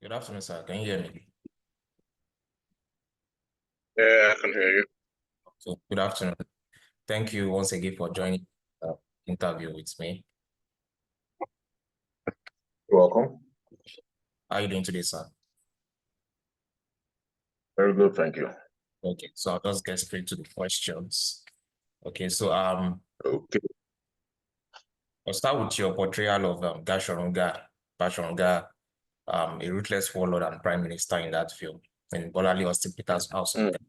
Good afternoon, sir. Can you hear me? Yeah, I can hear you. So, good afternoon. Thank you once again for joining the interview with me. You're welcome. How are you doing today, sir? Very good, thank you. Okay, so I'll just get straight to the questions. Okay, so Okay. I'll start with your portrayal of Basorun Ga'a, a ruthless warlord and prime minister in that film, in Bolanle Austen-Peters' House of Mm. God.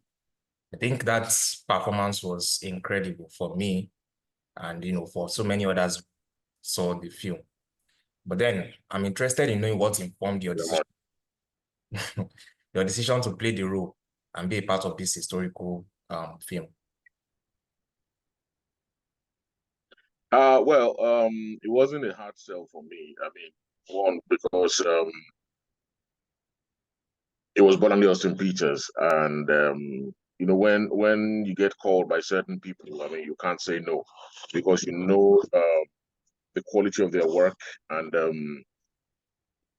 I think that performance was incredible for me and for so many others who saw the film. But then I'm interested in knowing what informed your decision your decision to play the role and be a part of this historical film. It wasn't a hard sell for me. I mean, one, because it was Bolanle Austen-Peters, and when you get called by certain people, I mean, you can't say no, because you know the quality of their work and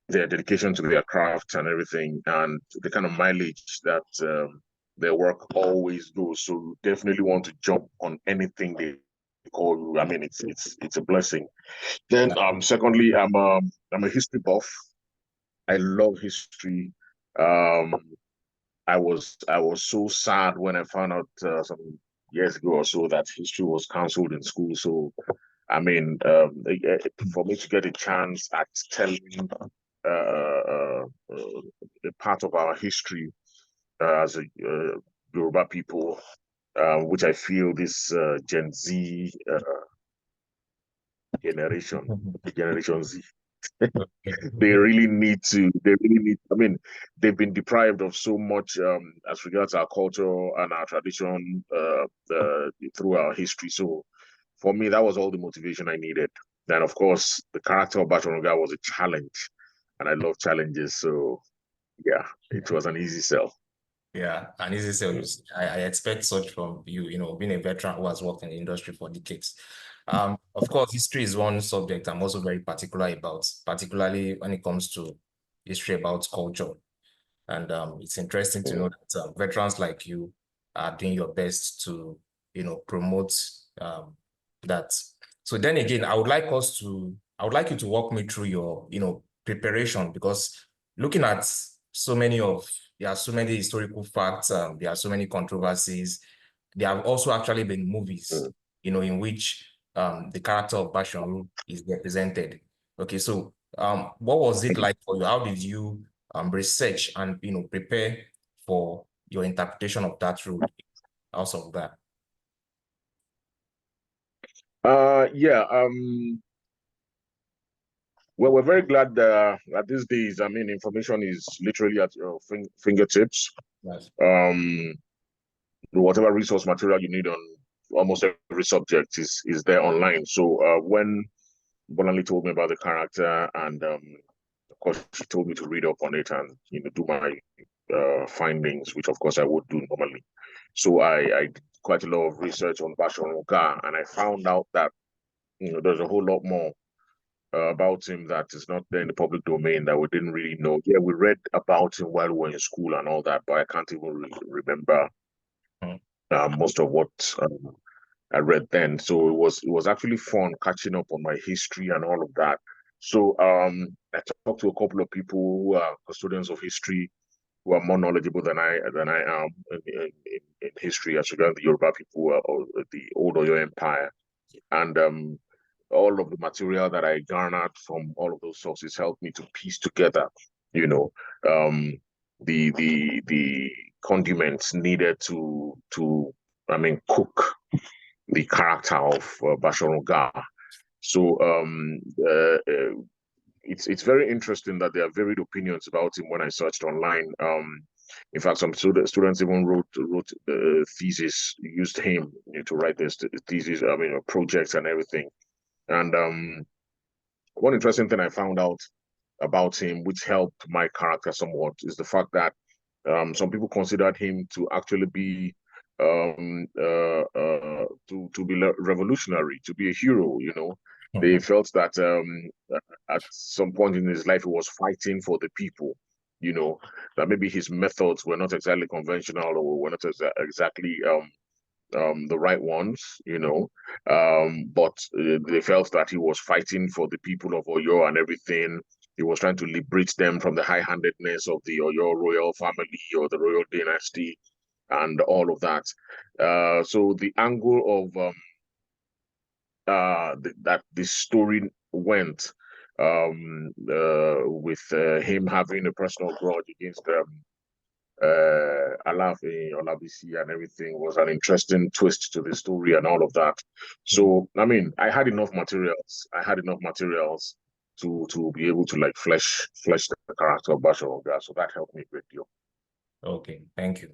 their dedication to their craft and everything, and the kind of mileage that their work always goes. So you definitely want to jump on anything they call you. I mean, it's a blessing. Then, secondly, I'm a history buff. I love history. Um, I was so sad when I found out some years ago or so that history was cancelled in school. So I mean, for me to get a chance at telling a part of our history as a Yoruba people, which I feel this Gen Z generation, Generation Z, they really need, I mean, they've been deprived of so much as regards our culture and our tradition through our history. So for me, that was all the motivation I needed. Then, of course, the character of Basorun Ga'a was a challenge, and I love challenges. So yeah, it was an easy sell. Yeah, and easy sales. I expect such from you, being a veteran who has worked in the industry for decades. Of course, history is one subject I'm also very particular about, particularly when it comes to history about culture. And it's interesting to know that veterans like you are doing your best to, promote that. So then again, I would like you to walk me through your, preparation, because looking at there are so many historical facts, there are so many controversies. There have also actually been movies, Mm. in which the character of Basharu is represented. Okay, so what was it like for you? How did you research and prepare for your interpretation of that role out of that? Yeah. Well, we're very glad that these days, I mean, information is literally at your fingertips. Yes. Um, whatever resource material you need on almost every subject is there online. So when Bolanle told me about the character, and of course she told me to read up on it and do my findings, which of course I would do normally. So I did quite a lot of research on Basorun Ga'a, and I found out that there's a whole lot more about him that is not there in the public domain that we didn't really know. Yeah, we read about him while we were in school and all that, but I can't even really remember Mm. most of what I read then. So it was actually fun catching up on my history and all of that. So I talked to a couple of people who are custodians of history who are more knowledgeable than I am in history as regards the Yoruba people or the old Oyo Empire. And all of the material that I garnered from all of those sources helped me to piece together, you know, um, the condiments needed to I mean cook the character of Basorun Ga'a. So it's very interesting that there are varied opinions about him when I searched online. In fact, some students even wrote thesis, used him to write this thesis. I mean, projects and everything. And one interesting thing I found out about him, which helped my character somewhat, is the fact that some people considered him to actually be to be revolutionary, to be a hero. They felt that at some point in his life he was fighting for the people, that maybe his methods were not exactly conventional or were not exactly the right ones, but they felt that he was fighting for the people of Oyo and everything. He was trying to liberate them from the high-handedness of the Oyo royal family or the royal dynasty and all of that. So the angle of that this story went with him having a personal grudge against Alaafin Olabisi and everything was an interesting twist to the story and all of that. So I mean, I had enough materials. To be able to like flesh the character of Basorun Ga'a. So that helped me a great deal. Okay, thank you.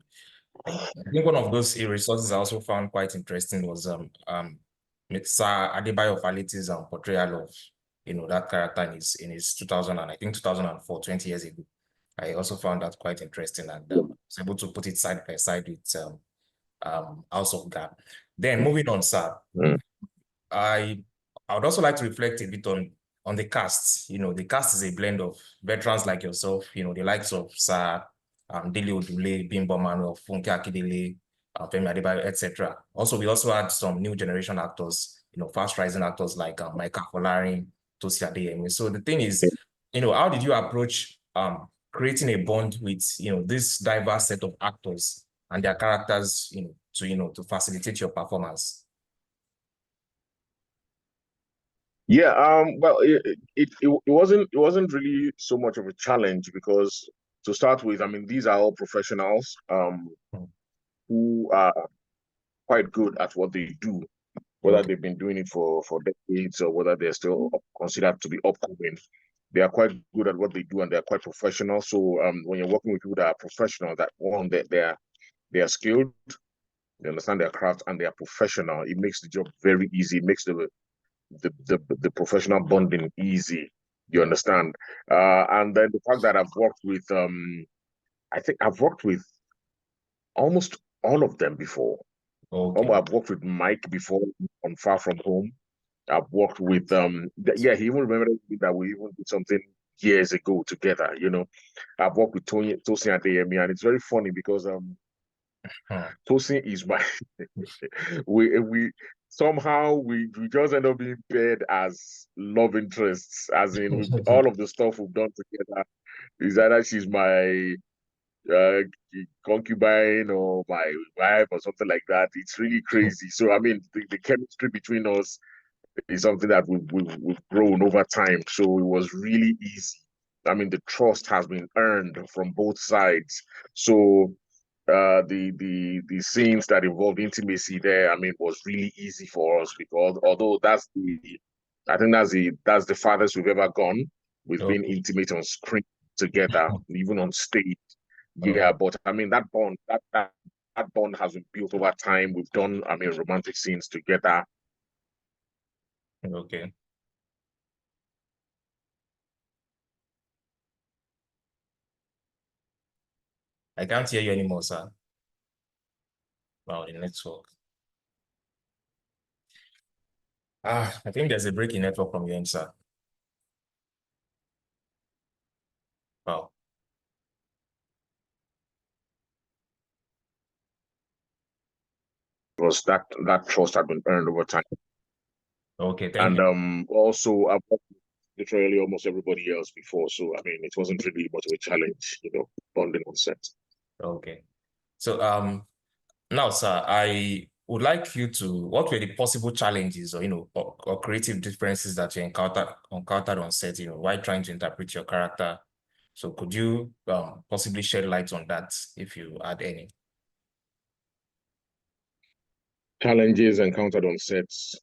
I think one of those resources I also found quite interesting was Sir Adebayo Faleti's portrayal of that character in his 2000 and I think 2004, 20 years ago. I also found that quite interesting and was able to put it side by side with House of God. Then moving on, sir, I would also like to reflect a bit on the cast. The cast is a blend of veterans like yourself, the likes of Sir Dele Odule, Bimbo Manuel, Funke Akindele, Femi Adebayo, etc. Also, we also had some new generation actors, fast rising actors like Michael Folarin, Tosi Adeyemi. So the thing is, how did you approach creating a bond with this diverse set of actors and their characters, to facilitate your performance? Yeah, well, it wasn't really so much of a challenge because to start with, I mean, these are all professionals who are quite good at what they do, whether they've been doing it for decades or whether they're still considered to be upcoming. They are quite good at what they do and they're quite professional. So when you're working with people that are professional, that one that they are skilled, they understand their craft and they are professional, it makes the job very easy. It makes the professional bonding easy. You understand? And then the fact that I've worked with I think I've worked with almost all of them before. Okay. I've worked with Mike before on Far From Home. I've worked with yeah, he even remembered that we even did something years ago together, I've worked with Tosin Adeyemi, and it's very funny because Tosin is my we somehow we just end up being paired as love interests, as in with all of the stuff we've done together. Is either she's my uh, concubine or my wife or something like that. It's really crazy. So I mean, the chemistry between us is something that we've grown over time. So it was really easy. I mean, the trust has been earned from both sides. So the scenes that involved intimacy there, I mean, was really easy for us because although I think that's the farthest we've ever gone with being Okay. intimate on screen together, even on stage. Yeah, Okay. but I mean that bond that bond has been built over time. We've done, I mean, romantic scenes together. Okay. I can't hear you anymore, sir. Wow, the network. I think there's a break in network from your end, sir. Wow. Because that trust had been earned over time. Okay, thank And you. also I've worked with literally almost everybody else before. So I mean it wasn't really much of a challenge, bonding on set. Okay. So now, sir, I would like you to, what were the possible challenges or or creative differences that you encountered on set, while trying to interpret your character? So could you possibly shed light on that if you had any? Challenges encountered on sets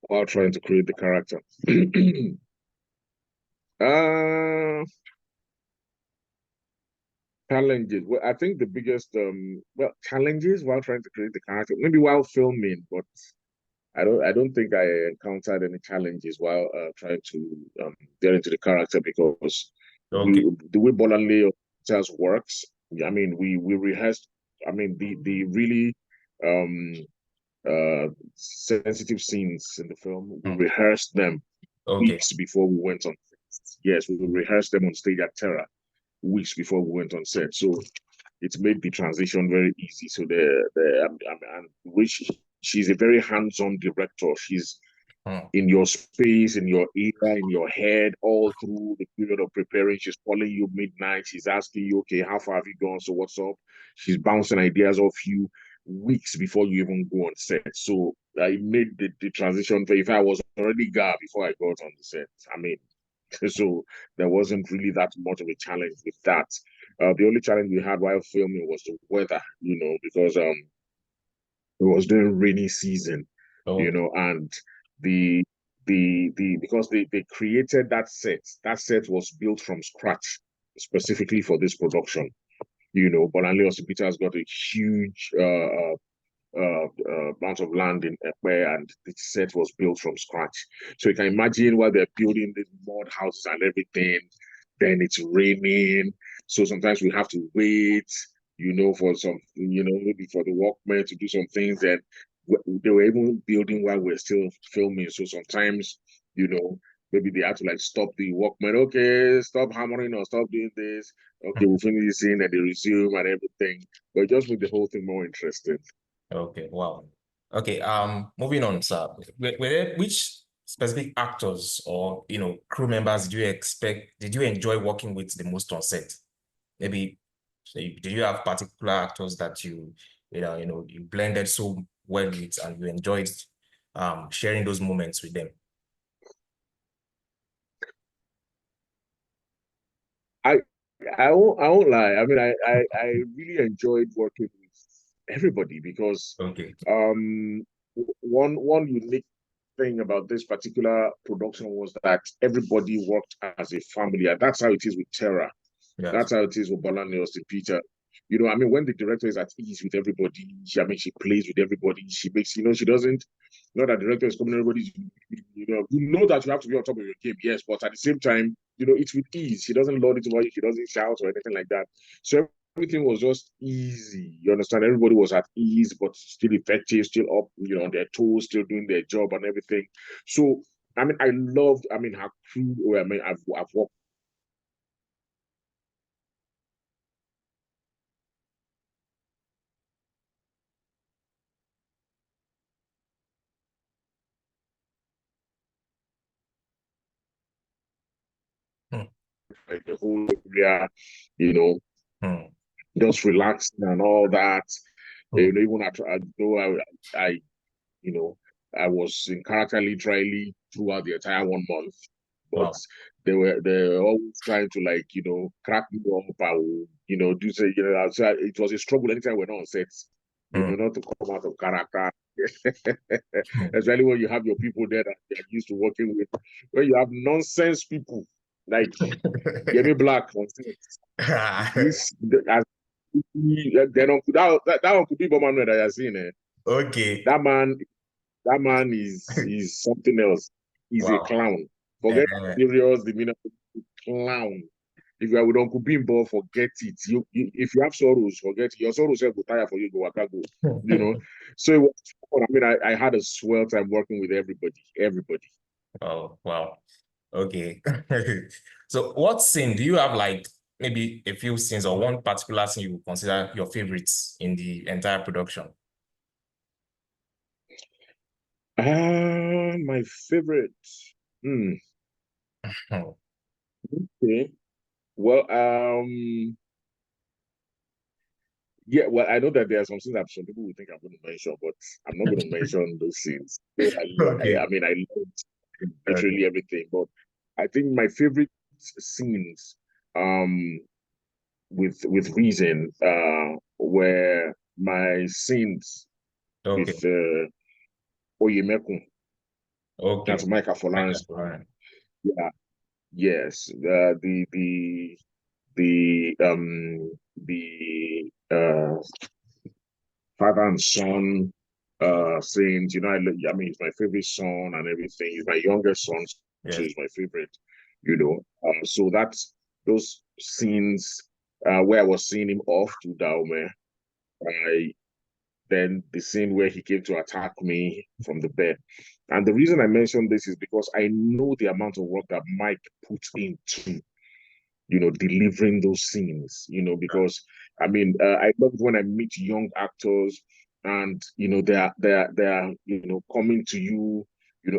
while trying to create the character. uh Challenges. Well, I think the biggest challenges while trying to create the character, maybe while filming, but I don't think I encountered any challenges while trying to get into the character because Okay. the way Bolanle Austen-Peters works, I mean we rehearsed. I mean the really um sensitive scenes in the film, we rehearsed them Okay. weeks before we went on. Yes, we rehearsed them on stage at Terra. weeks before we went on set. So it made the transition very easy. So and which she's a very hands-on director. She's Hmm. in your space, in your ear, in your head, all through the period of preparing. She's calling you midnight. She's asking you, okay, how far have you gone? So what's up? She's bouncing ideas off you weeks before you even go on set. So I made the transition. If I was already Ga'a before I got on the set, I mean, so there wasn't really that much of a challenge with that. The only challenge we had while filming was the weather, because it was during rainy season, Oh, and the because they created that set. That set was built from scratch specifically for this production. Bolanle Austen-Peters got a huge amount of land in Epe, and the set was built from scratch. So you can imagine while they're building these mud houses and everything, then it's raining. So sometimes we have to wait, for some, maybe for the workmen to do some things. And they were even building while we're still filming. So sometimes, maybe they had to like stop the workmen. Okay, stop hammering or stop doing this. Okay, we'll finish this scene and they resume and everything. But it just make the whole thing more interesting. okay, wow. Okay, moving on, sir. Which specific actors or crew members did you enjoy working with the most on set? Maybe do you have particular actors that you blended so well with and you enjoyed sharing those moments with them? I I won't lie. I mean, I really enjoyed working with everybody because Okay. one unique thing about this particular production was that everybody worked as a family, and that's how it is with Terra. Yes. That's how it is with Bolanle Austen-Peters. I mean, when the director is at ease with everybody, she plays with everybody. She makes, she doesn't, not that director is coming, everybody's, you know that you have to be on top of your game, yes, but at the same time, it's with ease. She doesn't lord it over you. She doesn't shout or anything like that. So everything was just easy. You understand? Everybody was at ease, but still effective, still up, on their toes, still doing their job and everything. So, I mean, her crew. I mean, I've worked Hmm. like the whole area, you know, Hmm. just relaxing and all that. Hmm. Even after I you know, I was in character literally throughout the entire 1 month, but Wow. they're always trying to like crack me up. I will, do say so it was a struggle anytime we're not on set, Hmm. not to come out of character. Hmm. Especially when you have your people there that you're used to working with. When you have nonsense people like Yemi Black on set, this as then that one could be Boman that you're seeing. Okay. That man That man is something else. He's a Wow. clown. Forget Uh, serious demeanor. Clown. If you are with Uncle Bimbo, forget it. If you have sorrows, forget it. Your sorrows will tire for you. Go, waka go. You know. So it was fun. I mean, I had a swell time working with everybody. Everybody. oh, wow. Okay. So what scene do you have, like maybe a few scenes or one particular scene you would consider your favorites in the entire production? My favorite. Hmm. Hmm. Okay. Well, yeah, well, I know that there are some things that some people will think I'm going to mention, but I'm not going to mention those scenes. I Okay. mean, I loved Okay. literally everything, but I think my favorite scenes, um, with reason, were my scenes with Okay. Oyemekun. That's Okay. Michael I Folarin's. guess. All right. Yeah, yes. The father and son scenes. I mean, he's my favorite son and everything. He's my youngest son, so Yes. he's my favorite. So that's those scenes where I was seeing him off to Daume. I Then the scene where he came to attack me from the bed. And the reason I mention this is because I know the amount of work that Mike put into, delivering those scenes, because I mean, I love when I meet young actors and, they're coming to you,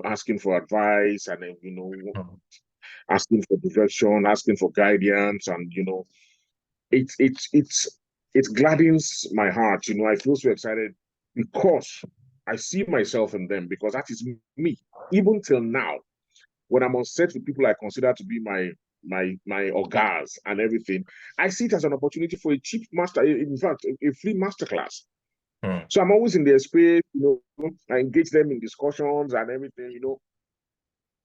asking for advice and then, Hmm. asking for direction, asking for guidance, and, it gladdens my heart. I feel so excited because I see myself in them because that is me. Even till now, when I'm on set with people I consider to be my orgas and everything, I see it as an opportunity for a cheap master, in fact, a free masterclass. Hmm. So I'm always in their space, I engage them in discussions and everything,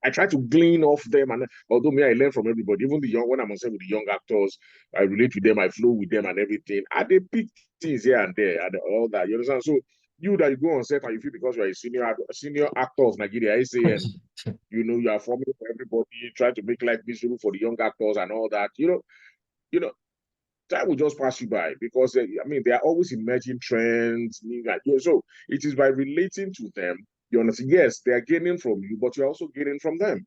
I try to glean off them, and although me, I learn from everybody. Even the young, when I'm on set with the young actors, I relate with them, I flow with them, and everything. And they pick things here and there, and all that. You understand? So you go on set and you feel because you're a senior actor of Nigeria, SAN, you are forming for everybody, try to make life miserable for the young actors and all that. You know, time will just pass you by because I mean, they are always emerging trends. So it is by relating to them, you understand? Yes, they are gaining from you, but you're also gaining from them.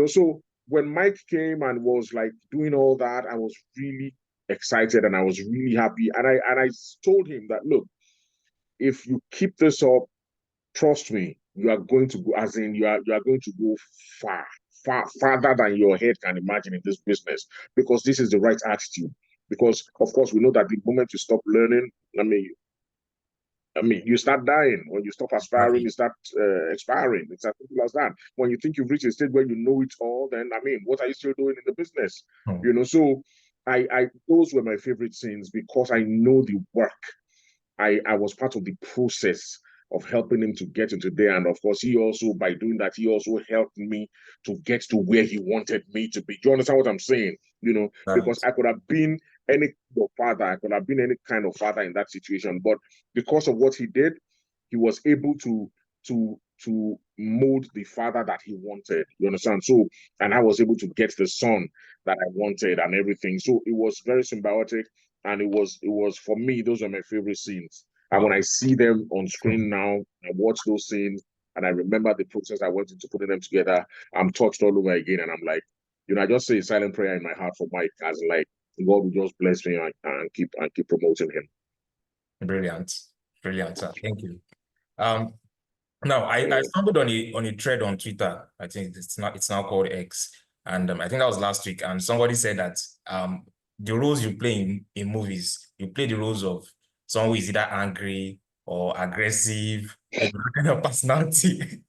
So when Mike came and was like doing all that, I was really excited and I was really happy. And I told him that, look, if you keep this up, trust me, you are going to go, as in you are going to go far, farther than your head can imagine in this business, because this is the right attitude. Because of course we know that the moment you stop learning, I mean, you start dying. When you stop aspiring, Exactly. you start expiring. It's as simple as that. When you think you've reached a stage where you know it all, then I mean, what are you still doing in the business? Hmm. So I those were my favorite scenes because I know the work. I was part of the process of helping him to get into there. And of course, he also, by doing that, he also helped me to get to where he wanted me to be. Do you understand what I'm saying? Because Right. I could have been any kind of father, I could have been any kind of father in that situation. But because of what he did, he was able to mold the father that he wanted. You understand? So, and I was able to get the son that I wanted and everything. So it was very symbiotic, and it was for me, those are my favorite scenes. And when Wow. I see them on Hmm. screen now, I watch those scenes and I remember the process I went into putting them together. I'm touched all over again, and I'm like, I just say a silent prayer in my heart for Mike, as like God will just bless me and keep promoting him. Brilliant. Brilliant, sir. Thank you. Um, Now, I Yeah. stumbled on a thread on Twitter. I think it's now called X, and I think that was last week. And somebody said that the roles you play in movies, you play the roles of someone who is either angry or aggressive, that kind of personality.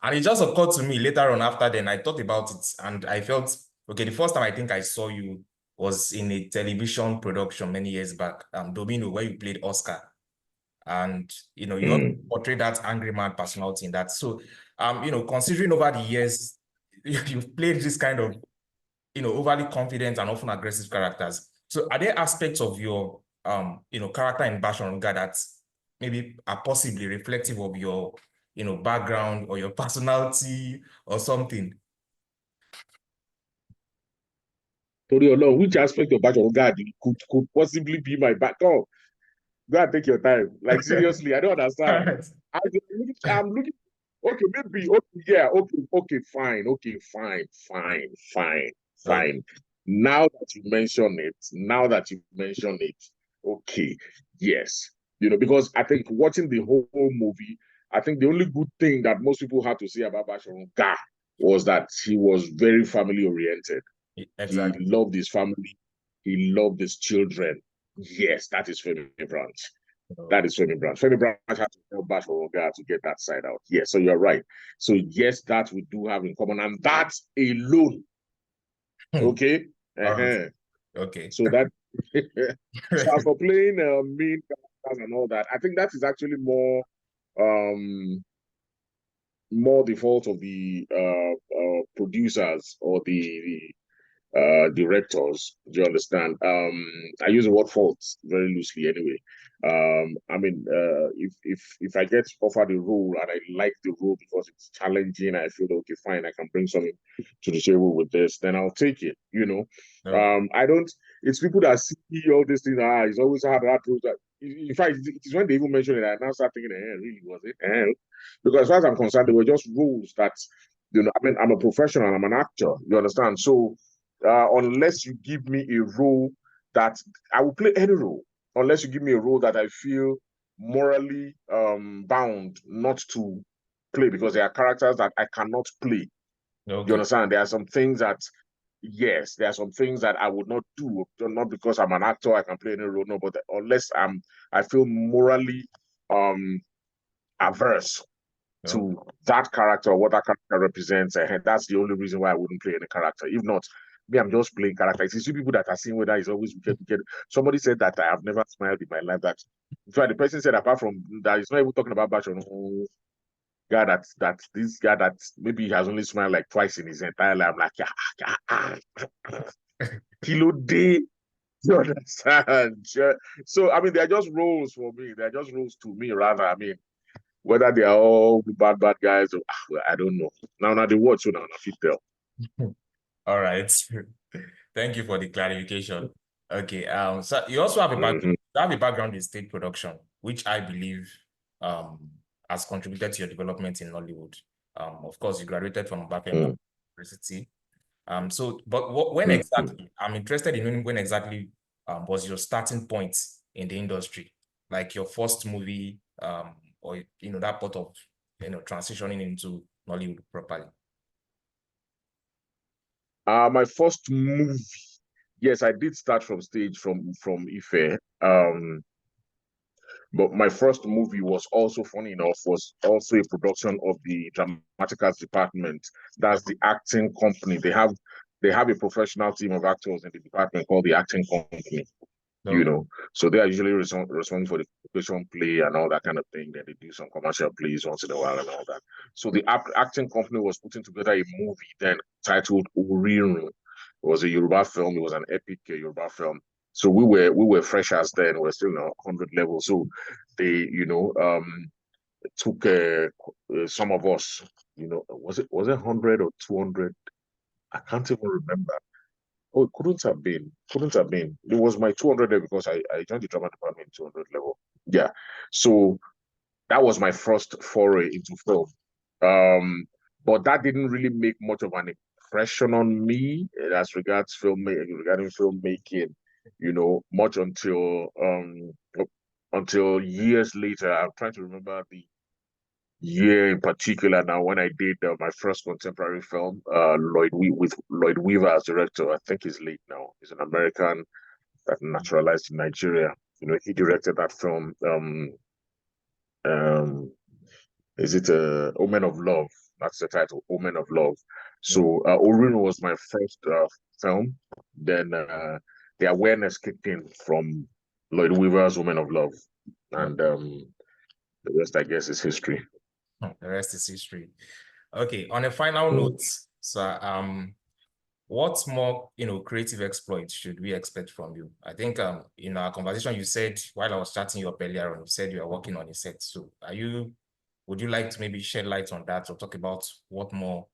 And it just occurred to me later on after then I thought about it, and I felt okay. The first time I think I saw you was in a television production many years back, Domino, where you played Oscar. And you also Mm. portray that angry man personality in that. So considering over the years you've played this kind of overly confident and often aggressive characters. So are there aspects of your character in Basorun Ga'a that maybe are possibly reflective of your background or your personality or something? Torí Ọlọ́run, which aspect of Basorun Ga'a could possibly be my back? Oh, go and take your time. Like seriously, I don't All understand. right. I'm looking. Okay, maybe. Okay, yeah. Okay, okay, fine. Okay, fine, fine, fine, Okay. fine. Now that you mention it, okay, yes. Because I think watching the whole movie, I think the only good thing that most people had to say about Basorun Ga'a was that he was very family oriented. He Exactly. loved his family. He loved his children. Yes, that is Femi Branch. Oh, That is Femi Branch. Femi Branch had to help Bash for Ga'a to get that side out. Yes, so you're right. So yes, that we do have in common, and that alone, okay. all right. Uh-huh. Okay. So that. So as for playing main characters and all that, I think that is actually more the fault of the producers or the directors. Do you understand? I use the word fault very loosely anyway. I mean, if I get offered a role and I like the role because it's challenging, I feel okay, fine, I can bring something to the table with this, then I'll take it. Okay. I don't. It's people that see all these things. It's always hard roles. In fact, it is when they even mention it, I now start thinking, really was it? Because as far as I'm concerned, they were just rules that I mean, I'm a professional, I'm an actor. You understand? So unless you give me a role that I will play any role, unless you give me a role that I feel morally bound not to play, because there are characters that I cannot play. You Okay. understand? There are some things that, yes, there are some things that I would not do, not because I'm an actor, I can play any role, no, but unless I feel morally um averse Okay. to that character or what that character represents. And that's the only reason why I wouldn't play any character. If not, me, I'm just playing characters. It's you people that are seeing whether it's always wicked, wicked. Somebody said that I have never smiled in my life. That, in fact, the person said, apart from that, he's not even talking about Basorun Ga'a, that this guy that maybe he has only smiled like twice in his entire life. I'm like, kilo day. You understand? So I mean, they're just roles for me. They're just roles to me, rather. I mean, whether they are all bad guys, or, well, I don't know. Now they watch, so now I fit tell. All right. Thank you for the clarification. Okay. So you also have a Mm-hmm. background in state production, which I believe has contributed to your development in Nollywood. Of course, you graduated from BAP University. But when Mm-hmm. exactly? I'm interested in knowing when exactly was your starting point in the industry, like your first movie, or that part of transitioning into Nollywood properly. My first movie, yes, I did start from stage from Ife. But my first movie was also, funny enough, was also a production of the dramatic arts department. That's the acting company. They have a professional team of actors in the department called the acting company. No. So they are usually responsible for the production play and all that kind of thing. Then they do some commercial plays once in a while and all that. So the acting company was putting together a movie then titled Orirun. It was a Yoruba film. It was an epic Yoruba film. So we were freshers then. We are still in 100 level. So they took some of us. Was it 100 or 200? I can't even remember. Oh, it couldn't have been. Couldn't have been. It was my 200 level because I joined the drama department 200 level. Yeah. So that was my first foray into film. Um, but that didn't really make much of an impression on me as regards regarding filmmaking, much until years later. I'm trying to remember the year in particular now when I did my first contemporary film, with Lloyd Weaver as director. I think he's late now. He's an American that naturalized in Nigeria. He directed that film. Um, is it Omen of Love? That's the title, Omen of Love. No. So Orun was my first film. Then the awareness kicked in from Lloyd Weaver's Omen of Love, No. and the rest, I guess, is history. The rest is history. Okay. On a final note, so what more, creative exploits should we expect from you? I think in our conversation, you said while I was chatting you up earlier on, you said you are working on a set. So would you like to maybe shed light on that or talk about what more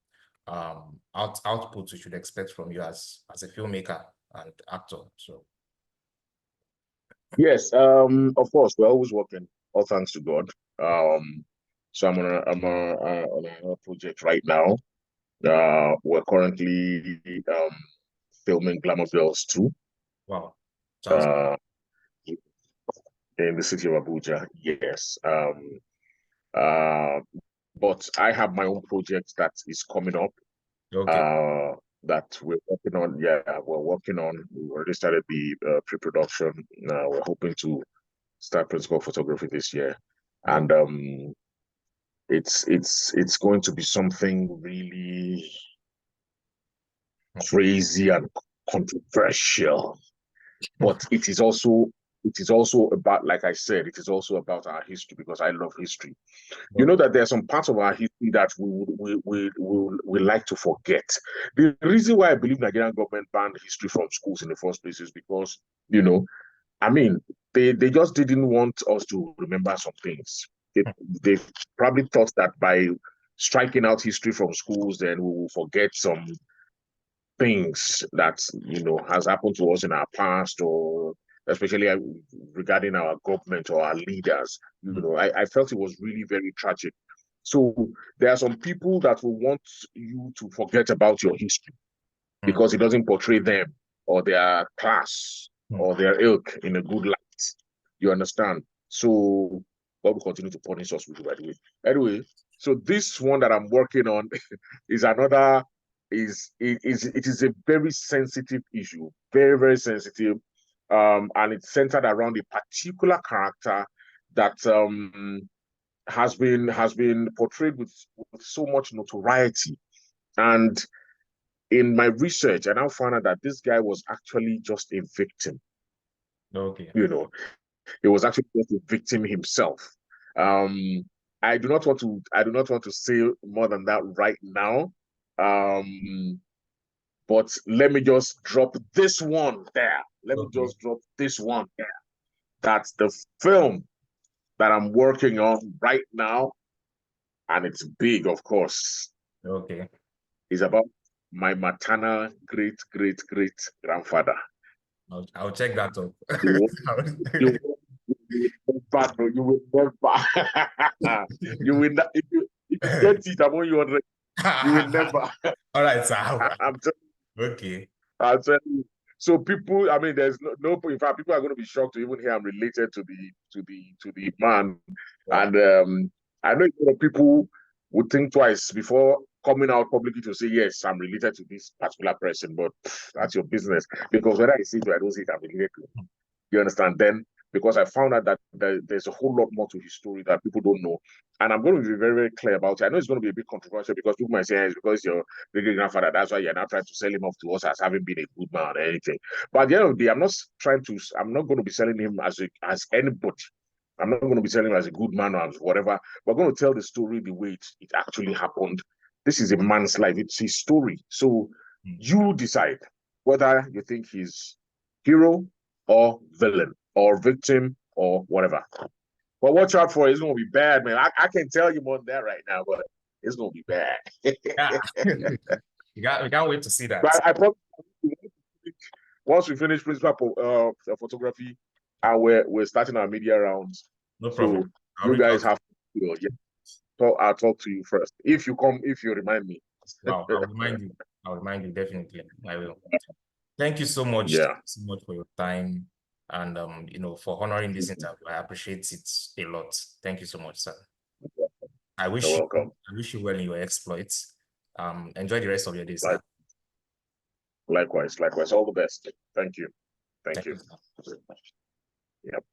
output we should expect from you as a filmmaker and actor? So Yes, of course, we're always working. All thanks to God. So on a project right now. We're currently filming Glamour Girls 2 wow. Sounds uh, in the city of Abuja. Yes. Uh, but I have my own project that is coming up okay. uh, that we're working on. Yeah, we're working on. We already started the pre-production. We're hoping to start principal photography this year, No. and it's going to be something really crazy and controversial. But it is also about, like I said, it is also about our history, because I love history. You know Okay. that there are some parts of our history that we like to forget. The reason why I believe Nigerian government banned history from schools in the first place is because, I mean, they just didn't want us to remember some things. They probably thought that by striking out history from schools, then we will forget some things that has happened to us in our past, or especially regarding our government or our leaders. I felt it was really very tragic. So there are some people that will want you to forget about your history. because it doesn't portray them or their class or their ilk in a good light. You understand? So God will continue to punish us with it, by the way. Anyway, so this one that I'm working on is another it is a very sensitive issue, very, very sensitive. And it's centered around a particular character that has been portrayed with so much notoriety. And in my research, I now found out that this guy was actually just a victim. Okay. You know, he was actually just a victim himself. Um, I do not want to say more than that right now. But let me just drop this one there. Let me Okay. just drop this one there. That's the film that I'm working on right now, and it's big, of course. Okay. It's about my maternal great great great grandfather. I'll check that up. You, you, you will never, you will never, you will not, if you get it, I'm on you already. You will never. All right, sir. I'm telling Okay. I'll tell you. So people, I mean, there's no, in fact, people are going to be shocked to even hear I'm related to the man. Wow. And I know a lot of people would think twice before coming out publicly to say, yes, I'm related to this particular person, but that's your business. Because whether I see it or I don't see it, I'm related to. You understand? Then, because I found out that there's a whole lot more to his story that people don't know. And I'm going to be very, very clear about it. I know it's going to be a bit controversial because people might say, hey, it's because your great grandfather, that's why you're not trying to sell him off to us as having been a good man or anything. But at the end of the day, I'm not going to be selling him as anybody. I'm not going to be selling him as a good man or as whatever. We're going to tell the story the way it actually happened. This is a man's life. It's his story. So you decide whether you think he's hero or villain or victim or whatever. But watch out for it. It's going to be bad, man. I can't tell you more than that right now, but it's going to be bad. Yeah. We can't wait to see that. But I probably once we finish principal photography, and we're starting our media rounds. No So problem. I'll you reach guys out. have to, yeah. So I'll talk to you first. If you remind me. Wow, I'll remind you. I'll remind you definitely. I will. Thank you so much. Yeah. Thank you so much for your time and for honoring this interview. I appreciate it a lot. Thank you so much, sir. I You're wish welcome. I wish you well in your exploits. Enjoy the rest of your day, sir. Likewise. All the best. Thank you. Thank Thank you. you. Yep.